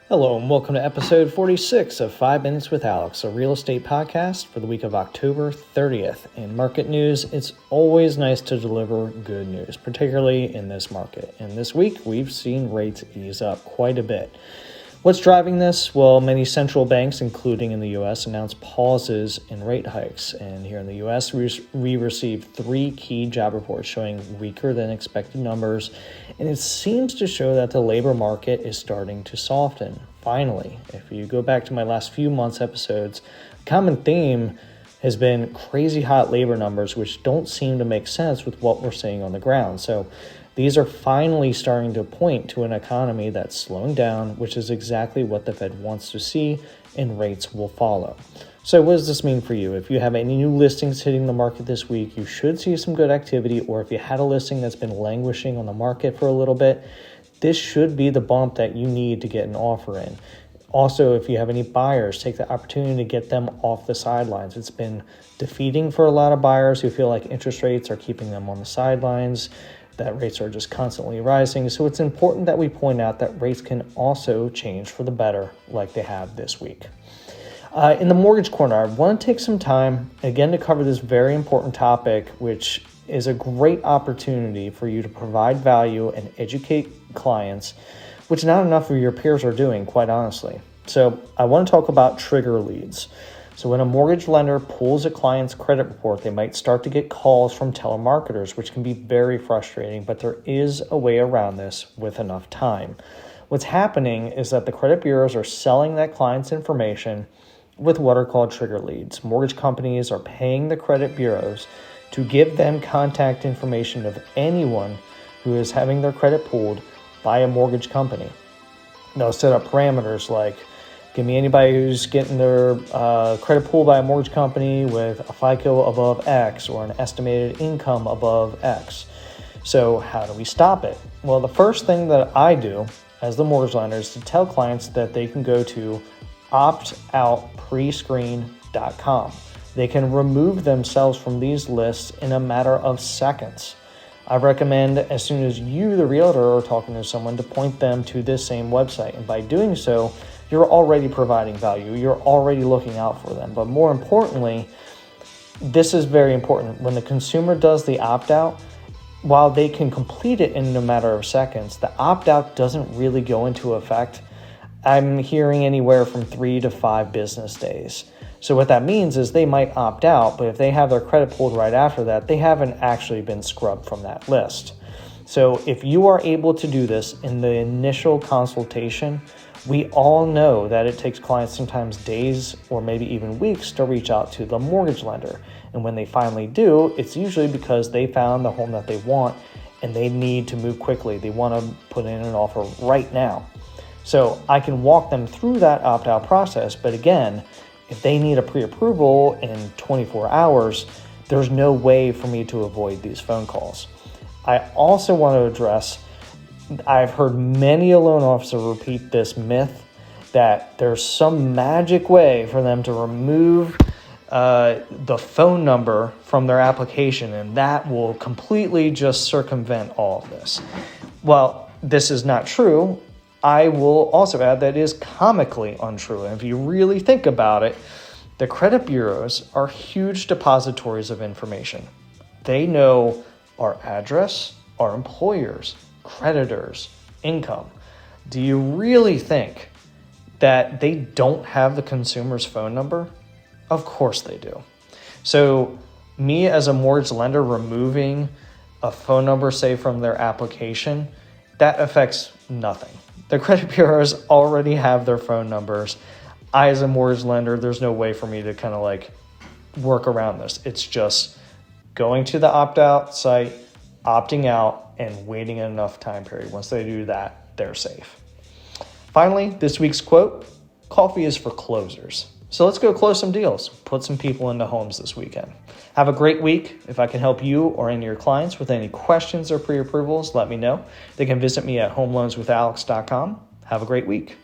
Hello and welcome to episode 46 of 5 Minutes with Alex, a real estate podcast for the week of October 30th. In market news, it's always nice to deliver good news, particularly in this market. And this week, we've seen rates ease up quite a bit. What's driving this? Well, many central banks, including in the U.S., announced pauses in rate hikes. And here in the U.S., we received 3 key job reports showing weaker than expected numbers. And it seems to show that the labor market is starting to soften. Finally, if you go back to my last few months' episodes, a common theme has been crazy hot labor numbers, which don't seem to make sense with what we're seeing on the ground. So these are finally starting to point to an economy that's slowing down, which is exactly what the Fed wants to see, and rates will follow. So what does this mean for you? If you have any new listings hitting the market this week, you should see some good activity, or if you had a listing that's been languishing on the market for a little bit, this should be the bump that you need to get an offer in. Also, if you have any buyers, take the opportunity to get them off the sidelines. It's been defeating for a lot of buyers who feel like interest rates are keeping them on the sidelines, that rates are just constantly rising. So it's important that we point out that rates can also change for the better like they have this week. In the mortgage corner, I want to take some time again to cover this very important topic, which is a great opportunity for you to provide value and educate clients, which not enough of your peers are doing, quite honestly. So I want to talk about trigger leads. So when a mortgage lender pulls a client's credit report, they might start to get calls from telemarketers, which can be very frustrating, but there is a way around this with enough time. What's happening is that the credit bureaus are selling that client's information with what are called trigger leads. Mortgage companies are paying the credit bureaus to give them contact information of anyone who is having their credit pulled by a mortgage company. They'll set up parameters like, give me anybody who's getting their credit pulled by a mortgage company with a FICO above X or an estimated income above X. So how do we stop it? Well, the first thing that I do as the mortgage lender is to tell clients that they can go to optoutprescreen.com. They can remove themselves from these lists in a matter of seconds. I recommend as soon as you, the realtor, are talking to someone to point them to this same website. And by doing so, you're already providing value. You're already looking out for them. But more importantly, this is very important. When the consumer does the opt-out, while they can complete it in a matter of seconds, the opt-out doesn't really go into effect. I'm hearing anywhere from 3 to 5 business days. So what that means is they might opt out, but if they have their credit pulled right after that, they haven't actually been scrubbed from that list. So if you are able to do this in the initial consultation, we all know that it takes clients sometimes days or maybe even weeks to reach out to the mortgage lender. And when they finally do, it's usually because they found the home that they want and they need to move quickly. They want to put in an offer right now. So I can walk them through that opt-out process, but again, if they need a pre-approval in 24 hours, there's no way for me to avoid these phone calls. I also want to address, I've heard many a loan officer repeat this myth that there's some magic way for them to remove the phone number from their application, and that will completely just circumvent all of this. Well, this is not true. I will also add that it is comically untrue. And if you really think about it, the credit bureaus are huge depositories of information. They know our address, our employers, creditors, income. Do you really think that they don't have the consumer's phone number? Of course they do. So me as a mortgage lender removing a phone number, say, from their application, that affects nothing. The credit bureaus already have their phone numbers. I, as a mortgage lender, there's no way for me to kind of like work around this. It's just going to the opt-out site, opting out, and waiting enough time period. Once they do that, they're safe. Finally, this week's quote, coffee is for closers. So let's go close some deals, put some people into homes this weekend. Have a great week. If I can help you or any of your clients with any questions or pre-approvals, let me know. They can visit me at homeloanswithalex.com. Have a great week.